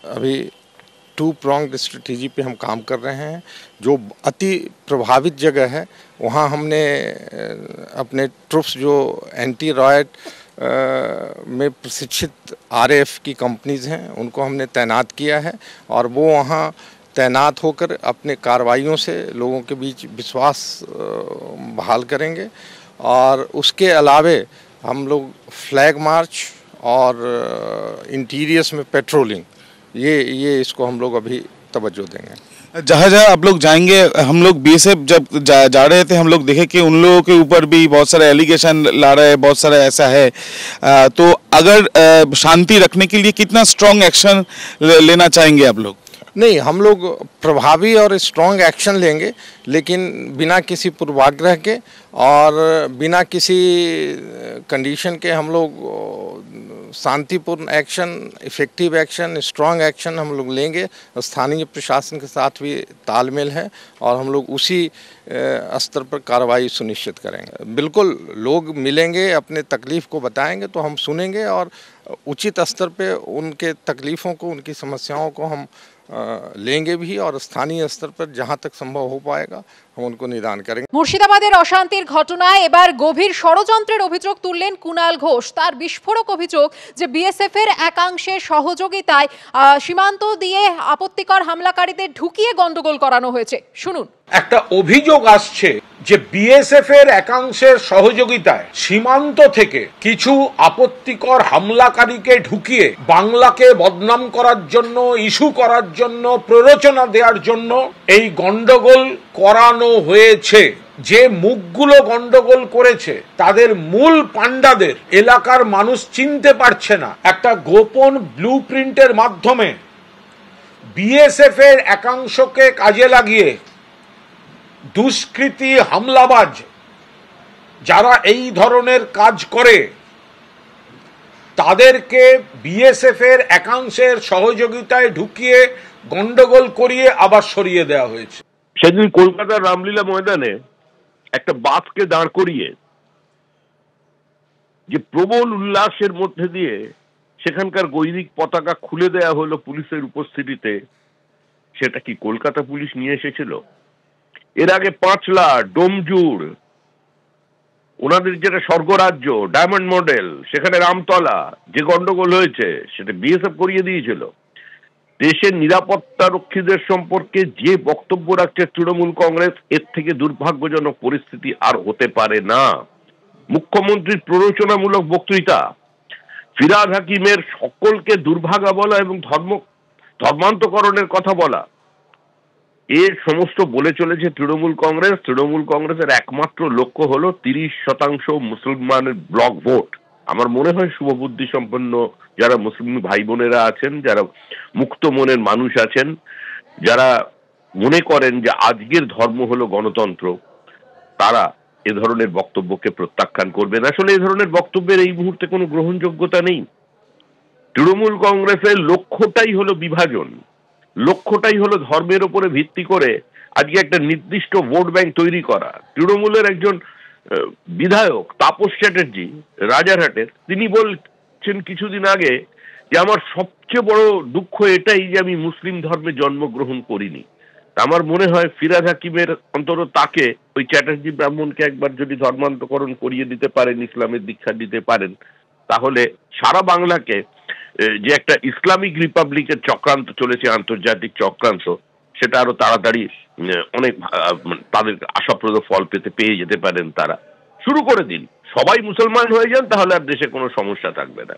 अभी to pronged strategy पे हम काम कर रहे हैं। जो अति प्रभावित जगह है वहाँ हमने अपने ट्रुप्स जो एंटी रॉयट में प्रशिक्षित आरएएफ की कंपनीज हैं उनको हमने तैनात किया है और वो वहाँ तैनात होकर अपने कार्रवाइयों से लोगों के बीच विश्वास बहाल करेंगे। और उसके अलावे हम लोग फ्लैग मार्च और इंटीरियर्स में पेट्रोलिंग ये इसको हम लोग अभी तवज्जो देंगे। जहाँ जहाँ आप लोग जाएंगे, हम लोग बीएसएफ जब जा रहे थे हम लोग देखे कि उन लोगों के ऊपर भी बहुत सारे एलिगेशन ला रहे हैं, बहुत सारा ऐसा है। तो अगर शांति रखने के लिए कितना स्ट्रॉन्ग एक्शन लेना चाहेंगे आप लोग? नहीं, हम लोग प्रभावी और स्ट्रॉन्ग एक्शन लेंगे, लेकिन बिना किसी पूर्वाग्रह के और बिना किसी कंडीशन के हम लोग शांतिपूर्ण action, effective action, strong action हम लोग लेंगे। स्थानीय प्रशासन के साथ भी तालमेल है और हम लोग उसी स्तर पर कार्रवाई सुनिश्चित करेंगे। बिल्कुल, लोग मिलेंगे, अपने तकलीफ़ को बताएंगे तो हम सुनेंगे और उचित स्तर पे उनके तकलीफ़ों को, उनकी समस्याओं को हम लेंगे भी और स्थानीय स्तर पर जहां तक संभव हो पाएगा हम उनको निदान करेंगे। মুর্শিদাবাদের অশান্তির ঘটনায় এবার গভীর ষড়যন্ত্রের অভিযোগ তুললেন কুণাল ঘোষ। তার বিস্ফোরক অভিযোগ যে বিএসএফ এর একাংশের সহযোগিতায় সীমান্ত দিয়ে আপত্তিকর হামলাকারীদের ঢুকিয়ে গন্ডগোল করানো হয়েছে। শুনুন। একটা অভিযোগ আসছে যে বিএসএফ এর একাংশের সহযোগিতায় সীমান্ত থেকে কিছু আপত্তিকর হামলাকারীকে ঢুকিয়ে বাংলাকে বদনাম করার জন্য, ইস্যু করার জন্য, প্ররোচনা দেওয়ার জন্য এই গন্ডগোল করানো হয়েছে। যে মুখগুলো গন্ডগোল করেছে তাদের মূল পান্ডাদের এলাকার মানুষ চিনতে পারছে না। একটা গোপন ব্লুপ্রিন্টের মাধ্যমে বিএসএফ এর একাংশকে কাজে লাগিয়ে দুষ্কৃতী, হামলাবাজ যারা এই ধরনের কাজ করে তাদেরকে বিএসএফ এর একাংশের সহযোগিতায় ঢুকিয়ে গন্ডগোল করিয়ে আবার সরিয়ে দেওয়া হয়েছে। সেদিন কলকাতার রামলীলা ময়দানে একটা বাসকে দাঁড় করিয়ে যে প্রবল উল্লাসের মধ্যে দিয়ে সেখানকার গৈরিক পতাকা খুলে দেয়া হলো পুলিশের উপস্থিতিতে, সেটা কি কলকাতা পুলিশ নিয়ে এসেছিল? এর আগে পাঁচলা, ডোমজুড়, ওনাদের যেটা স্বর্গরাজ্য, ডায়মন্ড মডেল, সেখানে রামতলা যে গন্ডগোল হয়েছে সেটা বিএসএফ করিয়ে দিয়েছিল। দেশের নিরাপত্তা রক্ষীদের সম্পর্কে যে বক্তব্য রাখছে তৃণমূল কংগ্রেস, এর থেকে দুর্ভাগ্যজনক পরিস্থিতি আর হতে পারে না। মুখ্যমন্ত্রীর প্ররোচনামূলক বক্তৃতা, ফিরহাদ হাকিমের সকলকে দুর্ভাগা বলা এবং ধর্মান্তকরণের কথা বলা, এর সমস্ত বলে চলেছে তৃণমূল কংগ্রেস। তৃণমূল কংগ্রেসের একমাত্র লক্ষ্য হলো 30% মুসলমানের ব্লক ভোট। আমার মনে হয় শুভবুদ্ধি সম্পন্ন যারা মুসলিম ভাই বোনেরা আছেন, যারা মুক্ত মনের মানুষ আছেন, যারা মনে করেন যে আজকের ধর্ম হলো গণতন্ত্র, তারা এ ধরনের বক্তব্যকে প্রত্যাখ্যান করবেন। আসলে এ ধরনের বক্তব্যের এই মুহূর্তে কোনো গ্রহণযোগ্যতা নেই। তৃণমূল কংগ্রেসের লক্ষ্যটাই হলো বিভাজন, লক্ষ্যটাই হলো ধর্মের উপরে ভিত্তি করে আজকে একটা নির্দিষ্ট ভোট ব্যাংক তৈরি করা। তৃণমূলের একজন বিধায়ক তাপস চ্যাটার্জি রাজারহাটের, তিনি বলছেন কিছুদিন আগে যে আমার সবচেয়ে বড় দুঃখ এটাই যে আমি মুসলিম ধর্মে জন্মগ্রহণ করিনি। আমার মনে হয় ফিরহাদ হাকিমের অন্তত তাকে, ওই চ্যাটার্জি ব্রাহ্মণকে একবার যদি ধর্মান্তকরণ করিয়ে দিতে পারেন, ইসলামের দীক্ষা দিতে পারেন, তাহলে সারা বাংলাকে যে একটা ইসলামিক রিপাবলিকের চক্রান্ত চলেছে, আন্তর্জাতিক চক্রান্ত, সেটা আরো তাড়াতাড়ি অনেক তাদের আশাপ্রদ ফল পেয়ে যেতে পারেন। তারা শুরু করে দিন, সবাই মুসলমান হয়ে যান, তাহলে আর দেশে কোনো সমস্যা থাকবে না।